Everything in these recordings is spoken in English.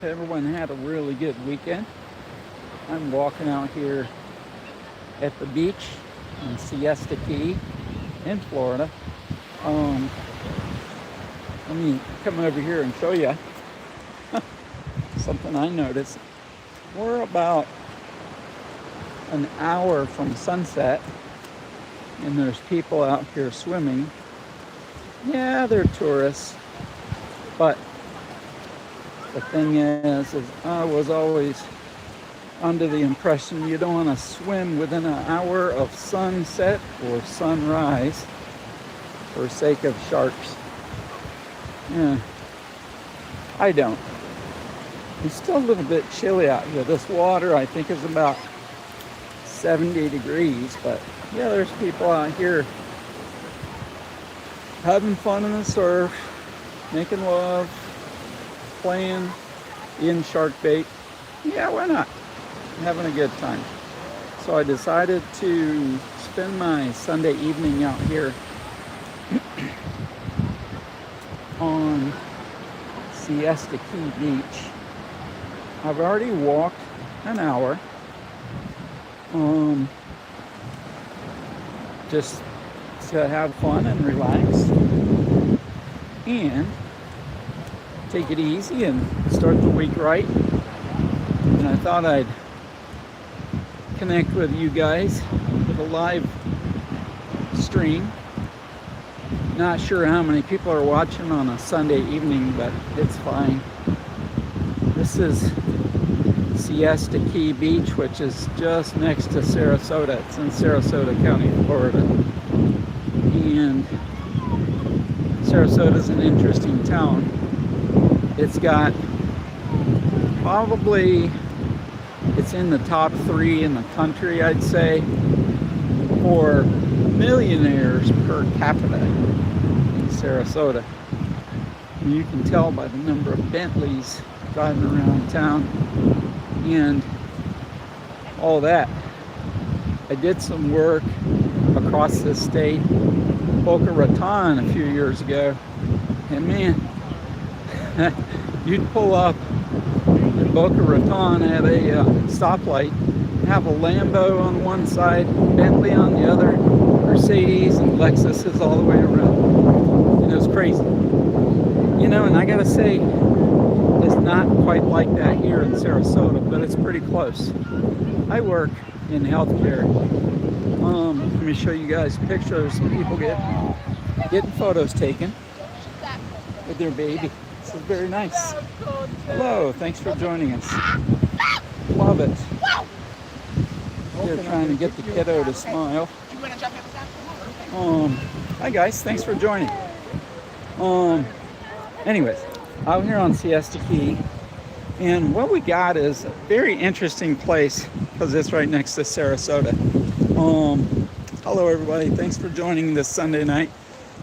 Everyone had a really good weekend. I'm walking out here at the beach in Siesta Key in Florida. Um, Let me come over here and show you something I noticed. We're about an hour from sunset and there's people out here swimming. Yeah, they're tourists, but the thing is I was always under the impression you don't want to swim within an hour of sunset or sunrise for sake of sharks. Yeah, I don't. It's still a little bit chilly out here. This water, I think, is about 70 degrees, but yeah, there's people out here having fun in the surf, making love, playing, eating shark bait. Yeah, why not? Having a good time. So I decided to spend my Sunday evening out here on Siesta Key Beach. I've already walked an hour. Just to have fun and relax and take it easy and start the week right. And I thought I'd connect with you guys with a live stream. Not sure how many people are watching on a Sunday evening, but it's fine. This is Siesta Key Beach, which is just next to Sarasota. It's in Sarasota County, Florida. And Sarasota is an interesting town. It's got it's in the top 3 in the country, I'd say, for millionaires per capita in Sarasota. And you can tell by the number of Bentleys driving around town and all that. I did some work across the state, Boca Raton, a few years ago, and man, you'd pull up in Boca Raton at a stoplight, have a Lambo on one side, Bentley on the other, Mercedes and Lexuses all the way around. And it was crazy. You know, and I gotta say, it's not quite like that here in Sarasota, but it's pretty close. I work in healthcare. Let me show you guys pictures of people getting photos taken with their baby. This is very nice. Hello, thanks for joining us. Love it. They're trying to get the kiddo to smile. Hi guys, thanks for joining. Anyways, out here on Siesta Key, and what we got is a very interesting place because it's right next to Sarasota. Hello everybody, thanks for joining this Sunday night.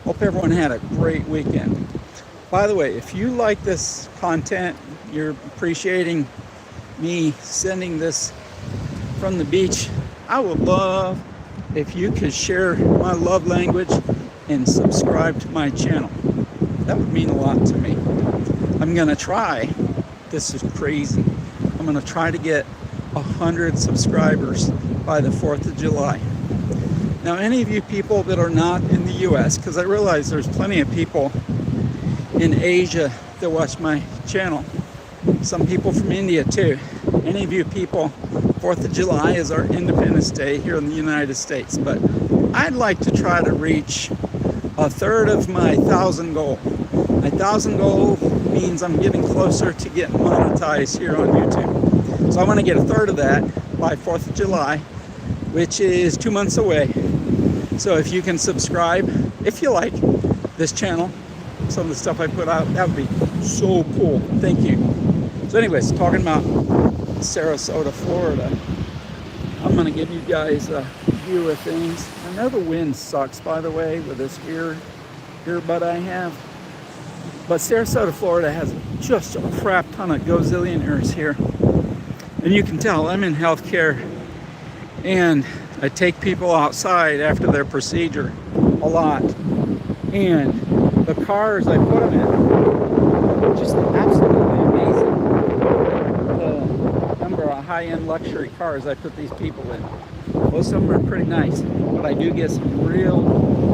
Hope everyone had a great weekend. By the way, if you like this content, you're appreciating me sending this from the beach, I would love if you could share my love language and subscribe to my channel. That would mean a lot to me. I'm gonna try, this is crazy, I'm gonna try to get 100 subscribers by the 4th of July. Now, any of you people that are not in the US, because I realize there's plenty of people in Asia that watch my channel, some people from India too. Any of you people, 4th of July is our Independence Day here in the United States, but I'd like to try to reach a third of my 1,000 goal. My 1,000 goal means I'm getting closer to getting monetized here on YouTube. So I want to get a third of that by 4th of July, which is 2 months away. So if you can subscribe, if you like this channel, some of the stuff I put out, that would be so cool. Thank you. So anyways, talking about Sarasota, Florida, I'm going to give you guys a view of things. I know the wind sucks, by the way, with this earbud I have. But Sarasota, Florida has just a crap ton of gazillionaires here. And you can tell I'm in healthcare and I take people outside after their procedure a lot. And the cars I put them in, just absolutely amazing. high-end luxury cars I put these people in. Most of them are pretty nice, but I do get some real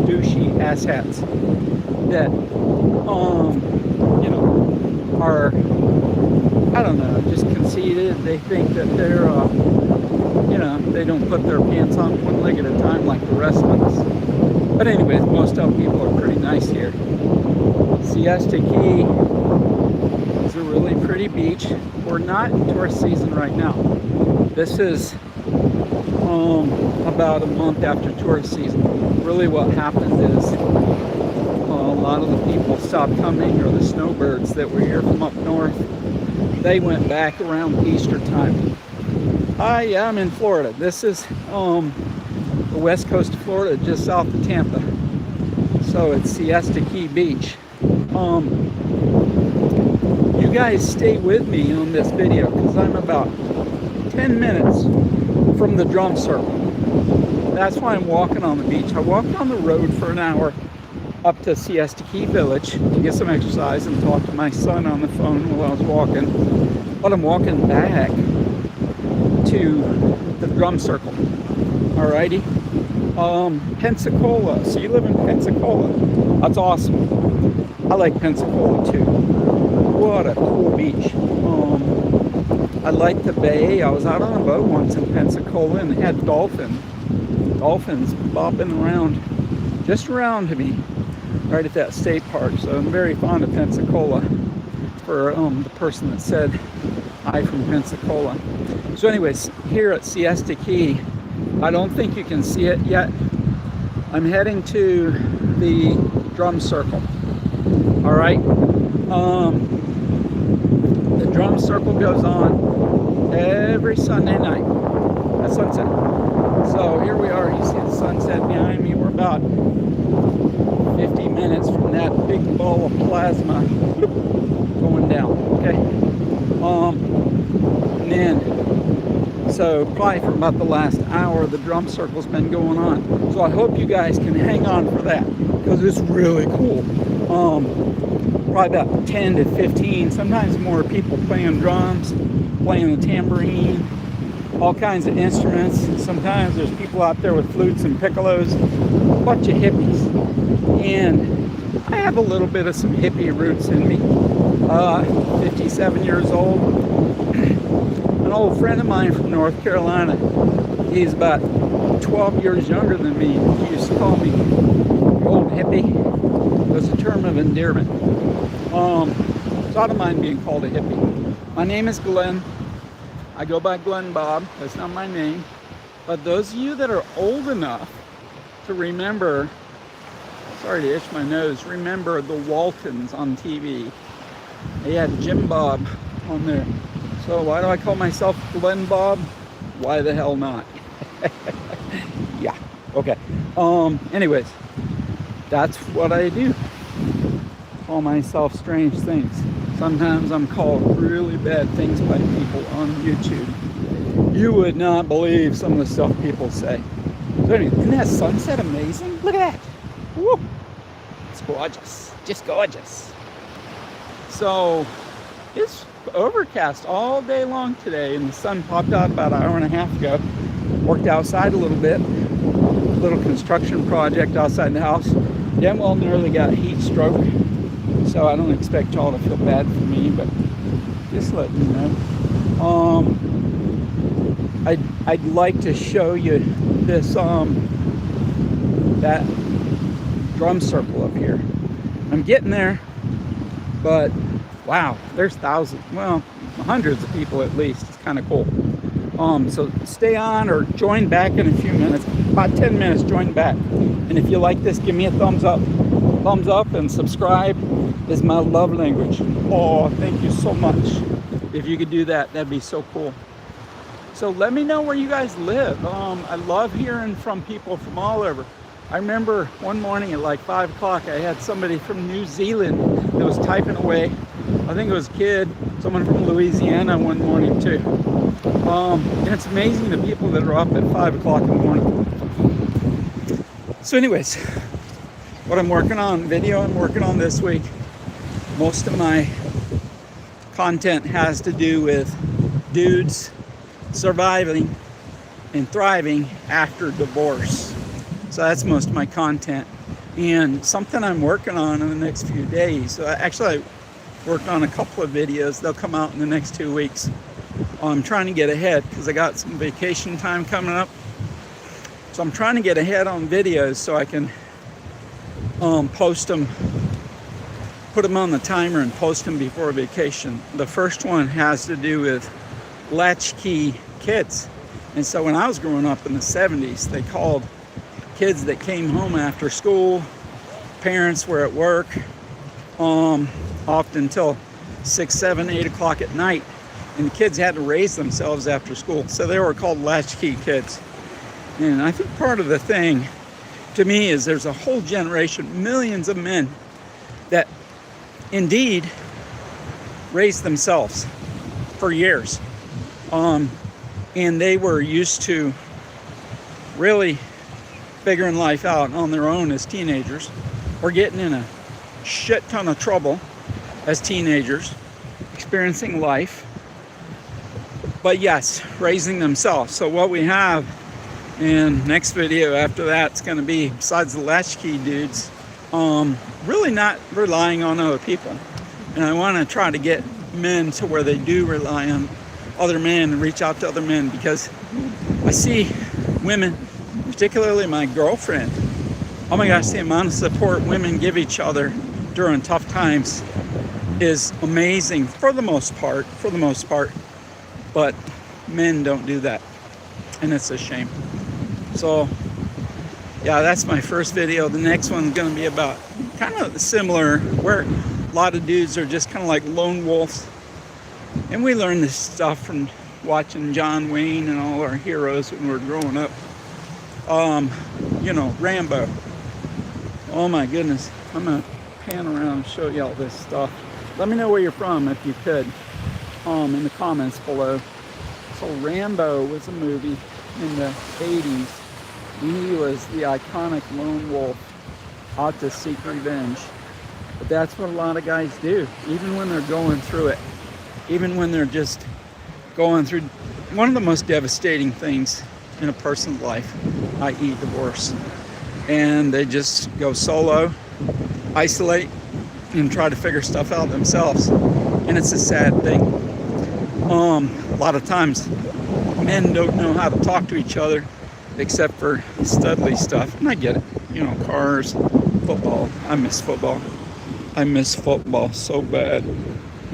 douchey asshats that, you know, are, I don't know, just conceited. They think that they're, you know, they don't put their pants on one leg at a time like the rest of us. But anyways, most of people are pretty nice here. Siesta Key is a really pretty beach. We're not in tourist season right now. This is about a month after tourist season. Really what happened is a lot of the people stopped coming, or the snowbirds that were here from up north, they went back around Easter time. Yeah, I'm in Florida. This is the west coast of Florida, just south of Tampa. So it's Siesta Key Beach. You guys stay with me on this video because I'm about 10 minutes from the drum circle. That's why I'm walking on the beach. I walked on the road for an hour up to Siesta Key Village to get some exercise and talk to my son on the phone while I was walking. But I'm walking back to the drum circle. Alrighty. Pensacola. So you live in Pensacola. That's awesome. I like Pensacola too. What a cool beach. I like the bay. I was out on a boat once in Pensacola and had dolphins bopping around, just around me, right at that state park. So I'm very fond of Pensacola, for the person that said hi from Pensacola. So anyways, here at Siesta Key, I don't think you can see it yet. I'm heading to the drum circle. All right. The drum circle goes on every Sunday night at sunset. So here we are. You see the sunset behind me. We're about 50 minutes from that big ball of plasma going down. Okay. And then, so probably for about the last hour, the drum circle's been going on. So I hope you guys can hang on for that because it's really cool. Probably about 10 to 15, sometimes more people playing drums, playing the tambourine, all kinds of instruments. Sometimes there's people out there with flutes and piccolos, a bunch of hippies. And I have a little bit of some hippie roots in me. 57 years old. An old friend of mine from North Carolina, he's about 12 years younger than me. He used to call me old hippie. It was a term of endearment. So I don't mind being called a hippie. My name is Glenn. I go by Glenn Bob. That's not my name. But those of you that are old enough to remember, sorry to itch my nose, remember the Waltons on TV. They had Jim Bob on there. So why do I call myself Glenn Bob? Why the hell not? Yeah, okay. Anyways, that's what I do. Call myself strange things. Sometimes I'm called really bad things by people on YouTube. You would not believe some of the stuff people say. So anyway, isn't that sunset amazing? Look at that. Woo! It's gorgeous. Just gorgeous. So it's overcast all day long today, and the sun popped out about an hour and a half ago. Worked outside a little bit. A little construction project outside the house. Denwell nearly got a heat stroke. So I don't expect y'all to feel bad for me, but just letting you know. I'd like to show you this that drum circle up here. I'm getting there, but wow, there's thousands, well, hundreds of people at least. It's kind of cool. So stay on or join back in a few minutes. About 10 minutes, join back. And if you like this, give me a thumbs up. Thumbs up and subscribe is my love language. Oh, thank you so much. If you could do that, that'd be so cool. So let me know where you guys live. I love hearing from people from all over. I remember one morning at like 5 o'clock, I had somebody from New Zealand that was typing away. I think it was a kid, someone from Louisiana one morning too. And it's amazing the people that are up at 5 o'clock in the morning. So anyways, what I'm working on, video I'm working on this week, most of my content has to do with dudes surviving and thriving after divorce. So that's most of my content. And something I'm working on in the next few days. Actually, I worked on a couple of videos. They'll come out in the next 2 weeks. I'm trying to get ahead because I got some vacation time coming up. So I'm trying to get ahead on videos so I can post them, put them on the timer and post them before vacation. The first one has to do with latchkey kids. And so when I was growing up in the 70s, they called kids that came home after school, parents were at work, often till 6, 7, 8 o'clock at night, and the kids had to raise themselves after school. So they were called latchkey kids. And I think part of the thing to me is there's a whole generation, millions of men that indeed raised themselves for years. And they were used to really figuring life out on their own as teenagers, or getting in a shit ton of trouble as teenagers, experiencing life, but yes, raising themselves. So what we have in next video after that's going to be, besides the latchkey dudes, really not relying on other people. And I want to try to get men to where they do rely on other men and reach out to other men, because I see women, particularly my girlfriend, oh my gosh, the amount of support women give each other during tough times is amazing for the most part, but men don't do that, and it's a shame. So yeah, that's my first video. The next one's going to be about kind of similar, where a lot of dudes are just kind of like lone wolves, and we learned this stuff from watching John Wayne and all our heroes when we were growing up. Rambo. Oh my goodness. I'm going to pan around and show you all this stuff. Let me know where you're from if you could, in the comments below. So Rambo was a movie in the 80s. He was the iconic lone wolf out to seek revenge. But that's what a lot of guys do, even when they're going through it. Even when they're just going through one of the most devastating things in a person's life, i.e. divorce. And they just go solo, isolate, and try to figure stuff out themselves. And it's a sad thing. A lot of times, men don't know how to talk to each other except for studly stuff. And I get it. Cars, football. I miss football. I miss football so bad.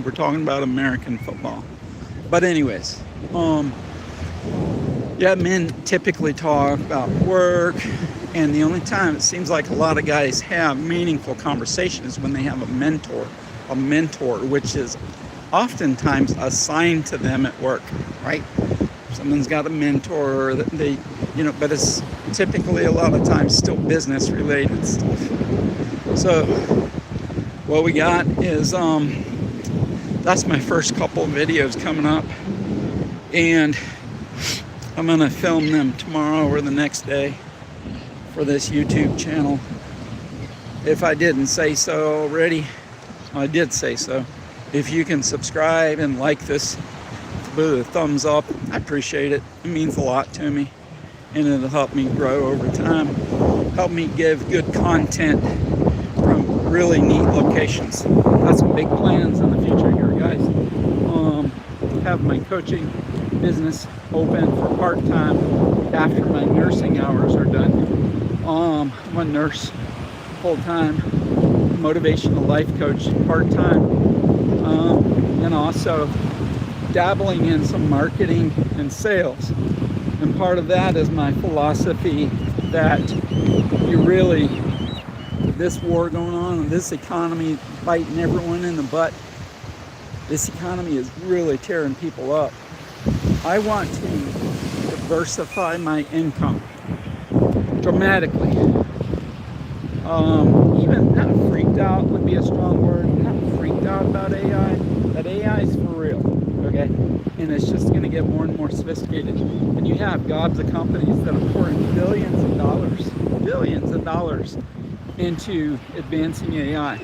We're talking about American football. But anyways, men typically talk about work, and the only time it seems like a lot of guys have meaningful conversations is when they have a mentor, which is oftentimes assigned to them at work, right? Someone's got a mentor that they, but it's typically a lot of times still business related stuff. So what we got is, that's my first couple of videos coming up, and I'm going to film them tomorrow or the next day for this YouTube channel. If I didn't say so already, I did say so. If you can subscribe and like this with a thumbs up, I appreciate it. It means a lot to me, and it'll help me grow over time, help me give good content from really neat locations. Got some big plans in the future here, guys. Have my coaching business open for part-time after my nursing hours are done. I'm a nurse full-time, motivational life coach part-time, and also dabbling in some marketing and sales. And part of that is my philosophy that this war going on, and this economy biting everyone in the butt, this economy is really tearing people up. I want to diversify my income dramatically. Even not freaked out would be a strong word. Not freaked out about AI. That AI is for real, okay? And it's just going to get more and more sophisticated. And you have gobs of companies that are pouring billions of dollars into advancing AI.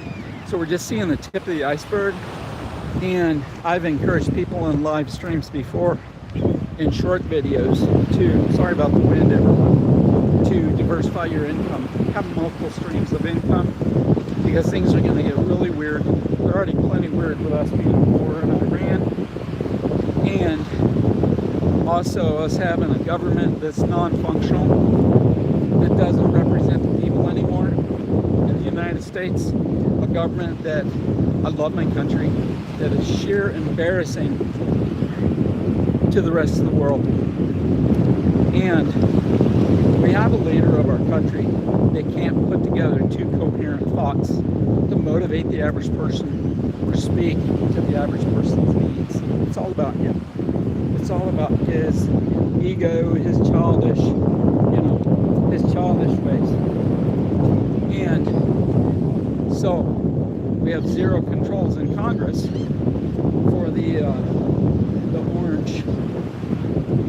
So we're just seeing the tip of the iceberg. And I've encouraged people in live streams before in short videos to, sorry about the wind everyone, to diversify your income. Have multiple streams of income, because things are going to get really weird. They're already plenty weird with us being in war in Iran, and also us having a government that's non-functional, that doesn't represent the people anymore in the United States. A government that, I love my country, that is sheer embarrassing to the rest of the world. And we have a leader of our country that can't put together two coherent thoughts to motivate the average person or speak to the average person's needs. It's all about him. It's all about his ego, his childish, his childish ways. And so we have zero controls in Congress for the orange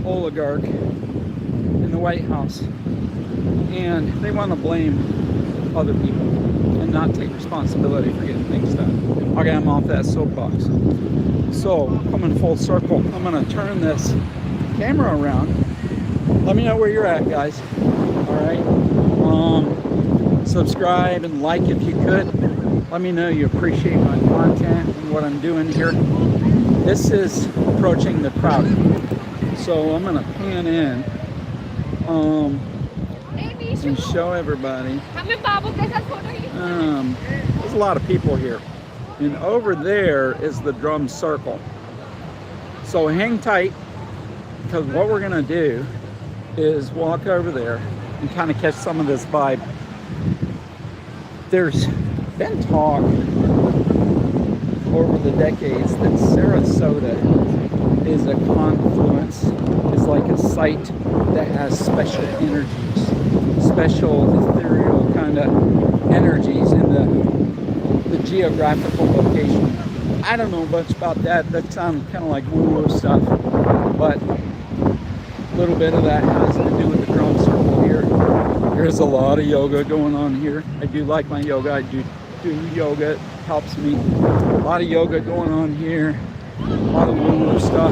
oligarch in the White House, and they want to blame other people and not take responsibility for getting things done. Okay, I'm off that soapbox. So, coming full circle, I'm going to turn this camera around. Let me know where you're at, guys. All right. Subscribe and like if you could. Let me know you appreciate my content and what I'm doing here. This is approaching the crowd, so I'm going to pan in and show everybody. There's a lot of people here, and over there is the drum circle. So hang tight, because what we're going to do is walk over there and kind of catch some of this vibe. There's been talk over the decades that Sarasota is a confluence, is like a site that has special energies, special ethereal kind of energies in the geographical location. I don't know much about that. That sounds kind of like woo-woo stuff, but a little bit of that has to do with the drum circle here. There's a lot of yoga going on here. I do like my yoga. I do yoga. It helps me. A lot of yoga going on here. A lot of woo-woo stuff.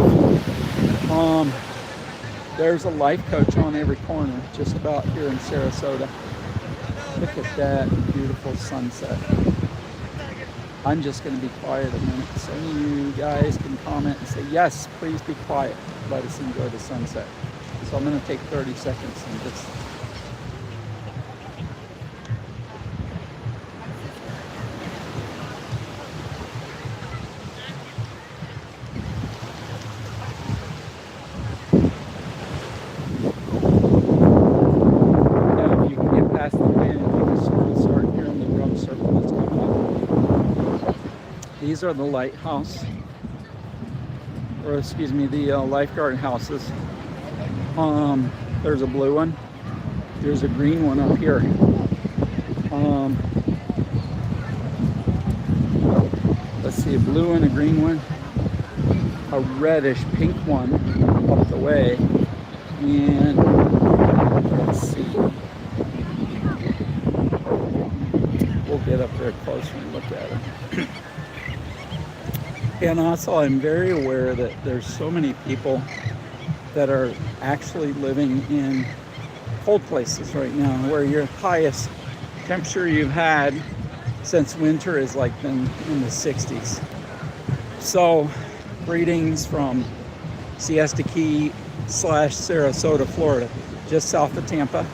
There's a life coach on every corner just about here in Sarasota. Look at that beautiful sunset. I'm just going to be quiet a minute so you guys can comment and say, yes, please be quiet. Let us enjoy the sunset. So I'm going to take 30 seconds and just... These are the lighthouse, or excuse me, the lifeguard houses. There's a blue one. There's a green one up here. Let's see, a blue and a green one. A reddish pink one up the way. And let's see. We'll get up there closer and look at it. And also, I'm very aware that there's so many people that are actually living in cold places right now, where your highest temperature you've had since winter is like been in the 60s. So, greetings from Siesta Key / Sarasota, Florida, just south of Tampa.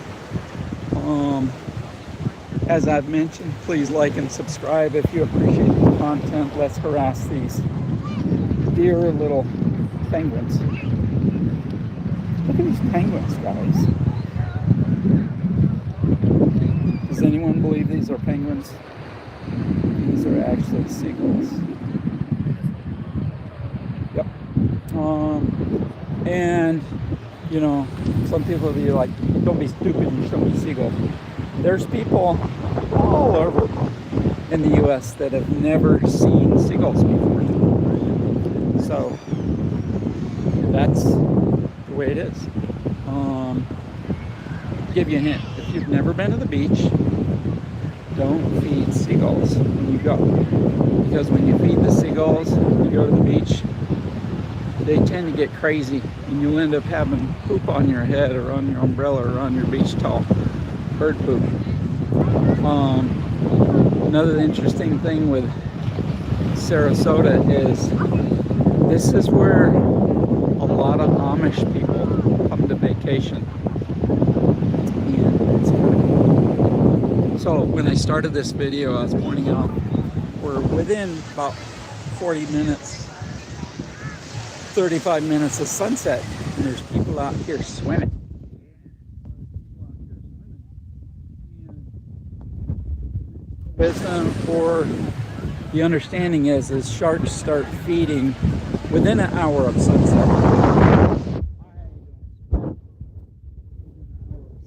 As I've mentioned, please like and subscribe if you appreciate the content. Let's harass these dear little penguins. Look at these penguins, guys. Does anyone believe these are penguins? These are actually seagulls. Yep. And, you know, some people will be like, don't be stupid and show me seagulls. There's people all over in the U.S. that have never seen seagulls before. So that's the way it is. Give you a hint. If you've never been to the beach, don't feed seagulls when you go. Because when you feed the seagulls, you go to the beach, they tend to get crazy, and you'll end up having poop on your head or on your umbrella or on your beach towel. Bird poop. Another interesting thing with Sarasota is this is where a lot of Amish people come to vacation. And it's kind of cool. So when I started this video, I was pointing out we're within about 40 minutes, 35 minutes of sunset, and there's people out here swimming. Wisdom or the understanding is sharks start feeding within an hour of sunset.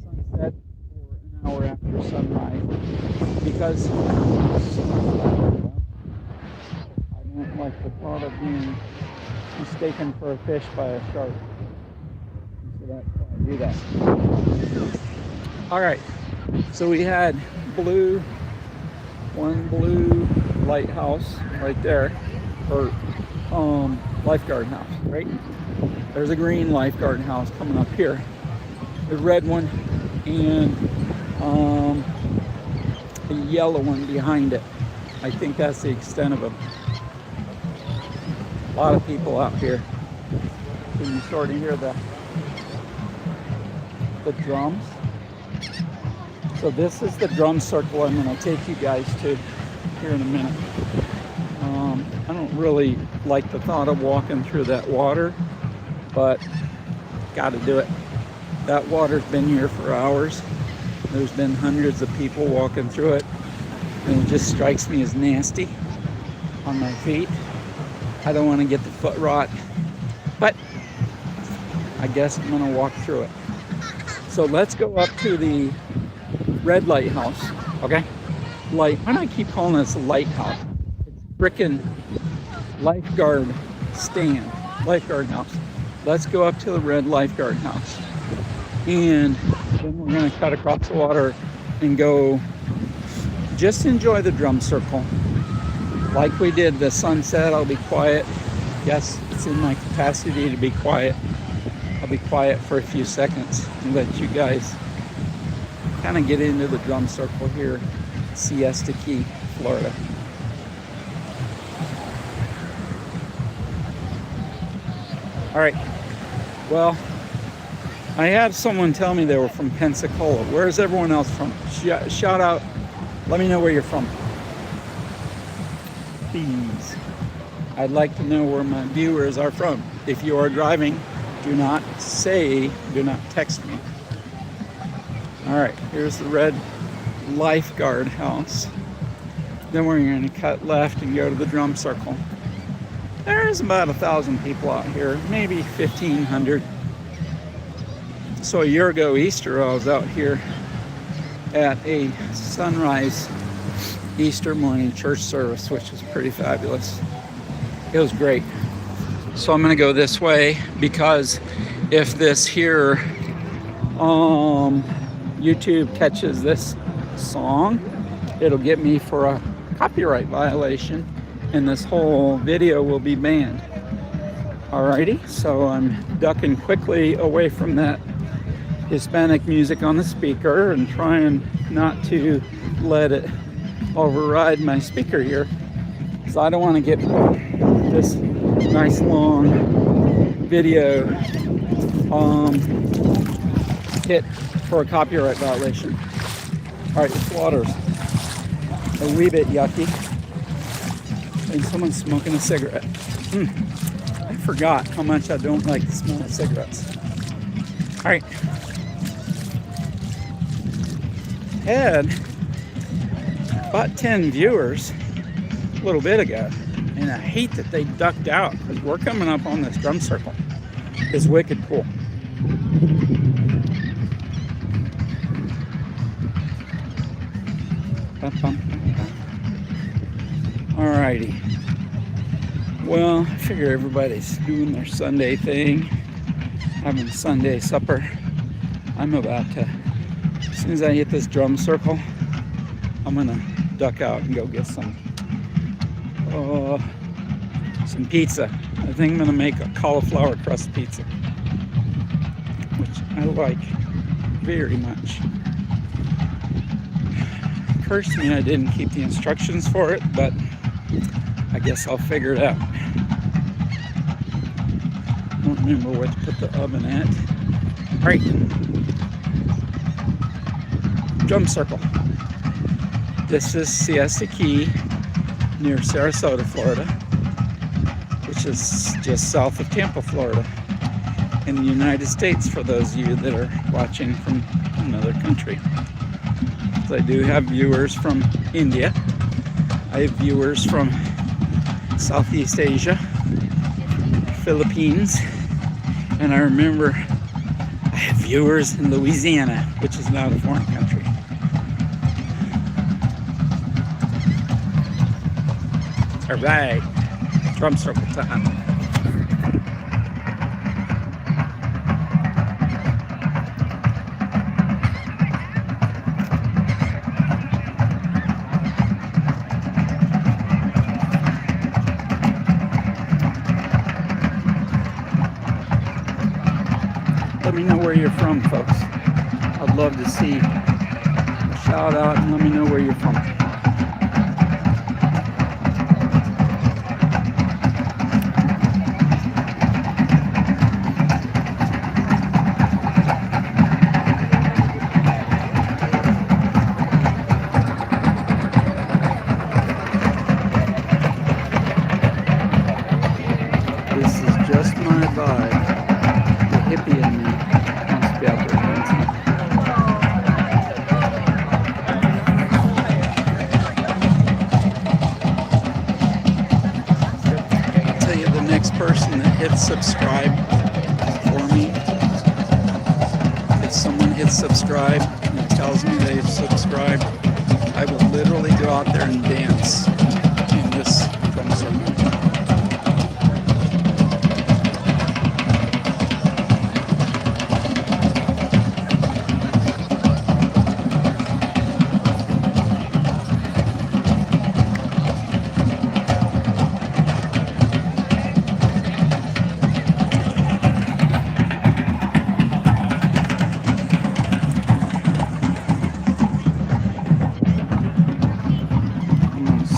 Sunset or an hour after sunrise, because I don't like the thought of being mistaken for a fish by a shark. So that's why I do that. All right, so we had one blue lighthouse right there, or lifeguard house, right? There's a green lifeguard house coming up here, the red one, and a yellow one behind it. I think that's the extent of them. A lot of people out here. Can you sort of hear the drums? So this is the drum circle I'm going to take you guys to here in a minute. I don't really like the thought of walking through that water, but got to do it. That water's been here for hours. There's been hundreds of people walking through it, and it just strikes me as nasty on my feet. I don't want to get the foot rot, but I guess I'm going to walk through it. So let's go up to the red lighthouse, okay? Why do I keep calling this a lighthouse? It's frickin' lifeguard stand, lifeguard house. Let's go up to the red lifeguard house, and then we're gonna cut across the water and go just enjoy the drum circle. Like we did the sunset, I'll be quiet. Yes, it's in my capacity to be quiet. I'll be quiet for a few seconds and let you guys kind of get into the drum circle here, Siesta Key, Florida. All right, well, I had someone tell me they were from Pensacola. Where's everyone else from? Shout out, let me know where you're from. Please. I'd like to know where my viewers are from. If you are driving, do not text me. All right, here's the red lifeguard house. Then we're going to cut left and go to the drum circle. There's about 1,000 people out here, maybe 1,500. So a year ago, Easter, I was out here at a sunrise Easter morning church service, which was pretty fabulous. It was great. So I'm going to go this way, because if this here YouTube catches this song, it'll get me for a copyright violation, and this whole video will be banned. Alrighty, so I'm ducking quickly away from that Hispanic music on the speaker and trying not to let it override my speaker here, so I don't want to get this nice long video hit for a copyright violation. Alright, this water's a wee bit yucky, and someone's smoking a cigarette. I forgot how much I don't like the smell of cigarettes. Alright, had about 10 viewers a little bit ago, and I hate that they ducked out, because we're coming up on this drum circle. It's wicked cool. Alrighty. Well, I figure everybody's doing their Sunday thing, having Sunday supper. I'm about to, as soon as I hit this drum circle, I'm gonna duck out and go get some some pizza. I think I'm gonna make a cauliflower crust pizza, which I like very much. Cursed me I didn't keep the instructions for it, but I guess I'll figure it out. Don't remember what to put the oven at. Right. Drum circle. This is Siesta Key near Sarasota, Florida, which is just south of Tampa, Florida, in the United States, for those of you that are watching from another country. So I do have viewers from India. I have viewers from Southeast Asia, Philippines, and I remember I have viewers in Louisiana, which is not a foreign country. All right, drum circle time. Let me know where you're from, folks. I'd love to see a shout out and let me know where you're from. This is just my vibe. The hippie in me wants to be out there dancing. I'll tell you, the next person that hits subscribe for me, if someone hits subscribe and it tells me they've subscribed, I will literally go out there and dance in this drum circle.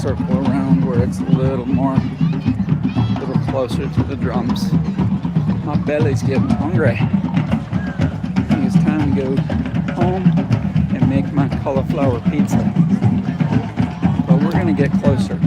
Circle around where it's a little closer to the drums. My belly's getting hungry. I think it's time to go home and make my cauliflower pizza. But we're gonna get closer.